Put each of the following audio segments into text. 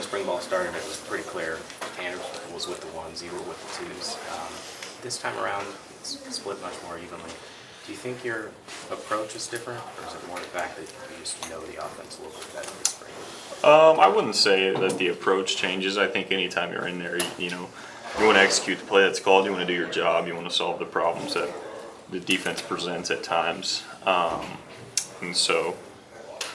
when spring ball started, it was pretty clear Tanner was with the ones, you were with the twos. This time around, it's split much more evenly. Do you think your approach is different, or is it more the fact that you just know the offense a little bit better this spring? I wouldn't say that the approach changes. I think anytime you're in there, you want to execute the play that's called. You want to do your job. You want to solve the problems that the defense presents at times. And so,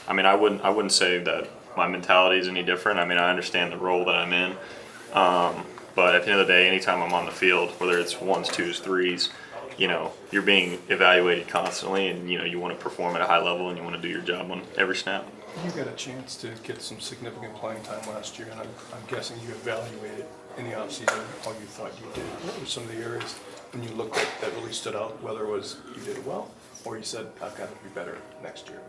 I mean, I wouldn't say that my mentality is any different. I mean, I understand the role that I'm in. But at the end of the day, anytime I'm on the field, whether it's ones, twos, threes, you're being evaluated constantly, and you want to perform at a high level, and you want to do your job on every snap. You got a chance to get some significant playing time last year, and I'm guessing you evaluated in the offseason how you thought you did. What were some of the areas when you looked at that really stood out, whether it was you did well or you said, I've got to be better next year?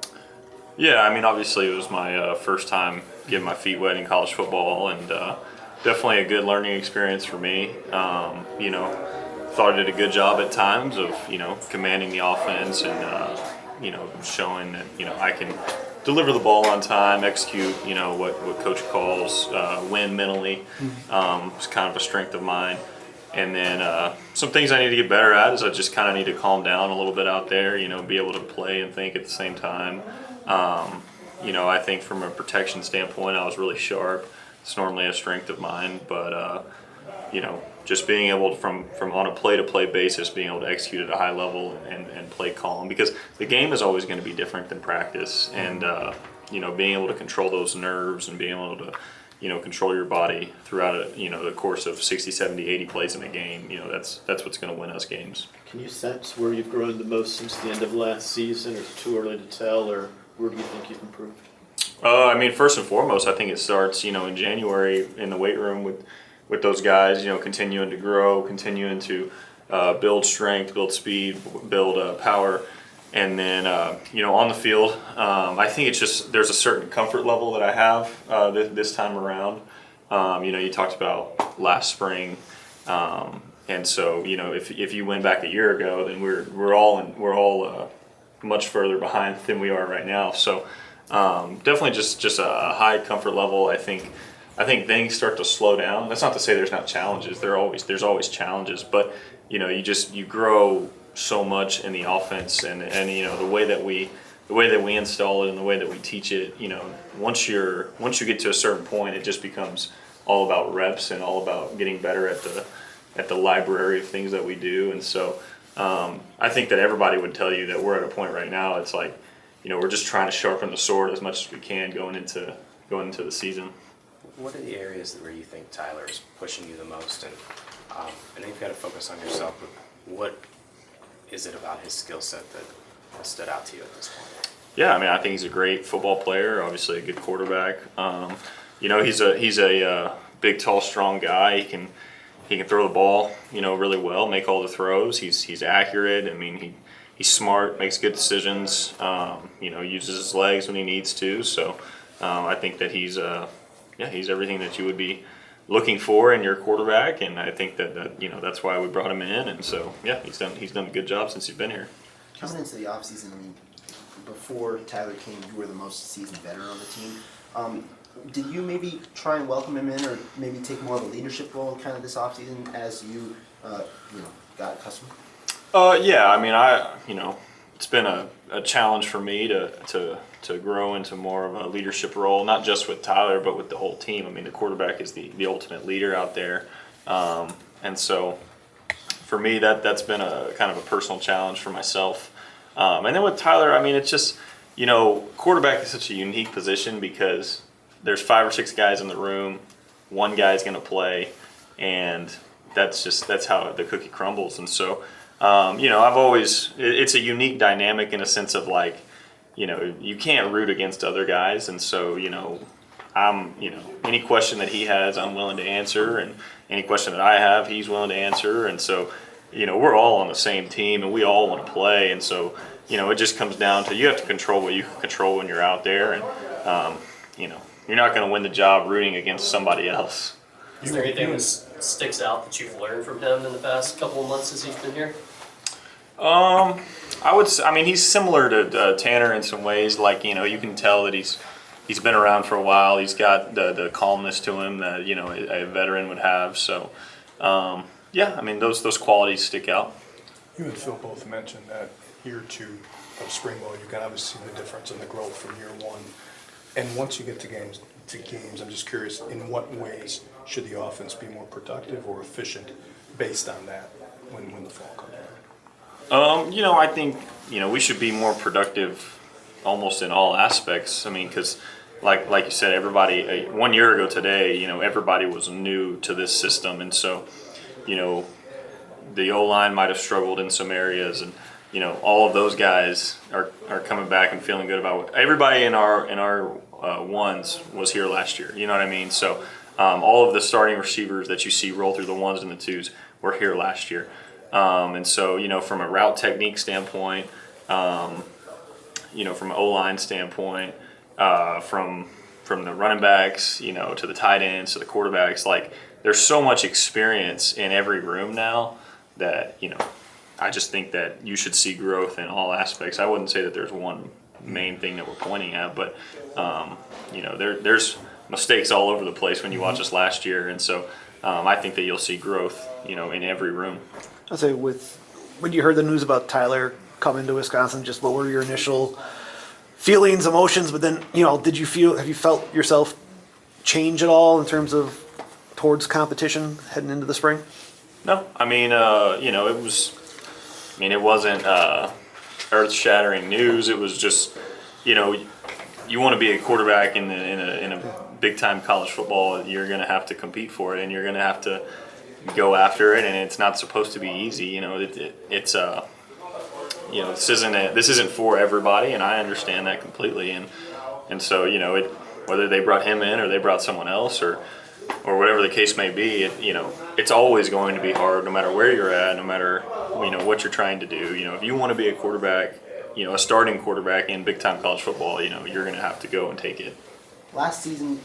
Yeah, I mean, obviously it was my first time getting my feet wet in college football, and definitely a good learning experience for me. Thought I did a good job at times of, commanding the offense and, showing that, I can deliver the ball on time, execute, what coach calls win mentally. It's kind of a strength of mine. And then some things I need to get better at is I just kind of need to calm down a little bit out there, be able to play and think at the same time. I think from a protection standpoint, I was really sharp. It's normally a strength of mine, but just being able to, from on a play-to-play basis, being able to execute at a high level and play calm, because the game is always going to be different than practice, and being able to control those nerves and being able to control your body throughout the course of 60, 70, 80 plays in a game, that's what's going to win us games. Can you sense where you've grown the most since the end of last season? Is it too early to tell, or where do you think you've improved? First and foremost, I think it starts, in January in the weight room with those guys, continuing to grow, continuing to build strength, build speed, build power. And then, on the field, I think it's just there's a certain comfort level that I have this time around. You talked about last spring. And so, if you went back a year ago, then we're all much further behind than we are right now. So definitely just a high comfort level. I think things start to slow down. That's not to say there's not challenges. There's always challenges, but you grow so much in the offense, and the way that we install it and the way that we teach it. Once you get to a certain point, it just becomes all about reps and all about getting better at the library of things that we do. And so I think that everybody would tell you that we're at a point right now. It's like we're just trying to sharpen the sword as much as we can going into the season. What are the areas where you think Tyler is pushing you the most? And I know you've got to focus on yourself, but what is it about his skill set that has stood out to you at this point? Yeah, I think he's a great football player, obviously a good quarterback. He's a big, tall, strong guy. He can throw the ball, really well, make all the throws. He's accurate. He's smart, makes good decisions, uses his legs when he needs to. So I think that he's everything that you would be looking for in your quarterback, and I think that that's why we brought him in. And so he's done a good job since he's been here. Coming into the offseason, before Tyler came, you were the most seasoned veteran on the team. Did you maybe try and welcome him in, or maybe take more of a leadership role kind of this offseason as you got accustomed? It's been a challenge for me to grow into more of a leadership role, not just with Tyler, but with the whole team. The quarterback is the ultimate leader out there. And so for me, that's been a kind of a personal challenge for myself. And then with Tyler, it's just, quarterback is such a unique position because there's 5 or 6 guys in the room, one guy's going to play, and that's how the cookie crumbles. And so, it's a unique dynamic in a sense of like, you can't root against other guys. And so, any question that he has, I'm willing to answer, and any question that I have, he's willing to answer. And so, we're all on the same team and we all want to play. And so, it just comes down to you have to control what you can control when you're out there. And, you're not going to win the job rooting against somebody else. Is there anything that sticks out that you've learned from him in the past couple of months since he's been here? I would say, he's similar to Tanner in some ways. Like, you can tell that he's he's been around for a while. He's got the calmness to him that a veteran would have. So yeah, I mean those qualities stick out. You and Phil both mentioned that year two of spring ball, you can obviously see the difference in the growth from year one. And once you get to games, I'm just curious, in what ways should the offense be more productive or efficient based on that when the fall comes around? I think we should be more productive almost in all aspects. I mean, because like you said, everybody 1 year ago today, everybody was new to this system, and so the O-line might have struggled in some areas, and all of those guys are coming back and feeling good about everybody in our ones was here last year. You know what I mean? So all of the starting receivers that you see roll through the ones and the twos were here last year. And so, from a route technique standpoint, from an O-line standpoint, from the running backs, to the tight ends, to the quarterbacks, like there's so much experience in every room now that, I just think that you should see growth in all aspects. I wouldn't say that there's one main thing that we're pointing at, but, there's mistakes all over the place when you watch us last year. And so I think that you'll see growth, in every room. I'll say when you heard the news about Tyler coming to Wisconsin, just what were your initial feelings, emotions? But then, have you felt yourself change at all in terms of towards competition heading into the spring? No, I mean, it wasn't earth-shattering news. It was just, you want to be a quarterback in a big-time college football, you're going to have to compete for it, and you're going to have to go after it, and it's not supposed to be easy. This isn't for everybody, and I understand that completely. And so whether they brought him in or they brought someone else or whatever the case may be, it's always going to be hard, no matter where you're at, no matter what you're trying to do. If you want to be a quarterback, a starting quarterback in big time college football, you're going to have to go and take it. Last season,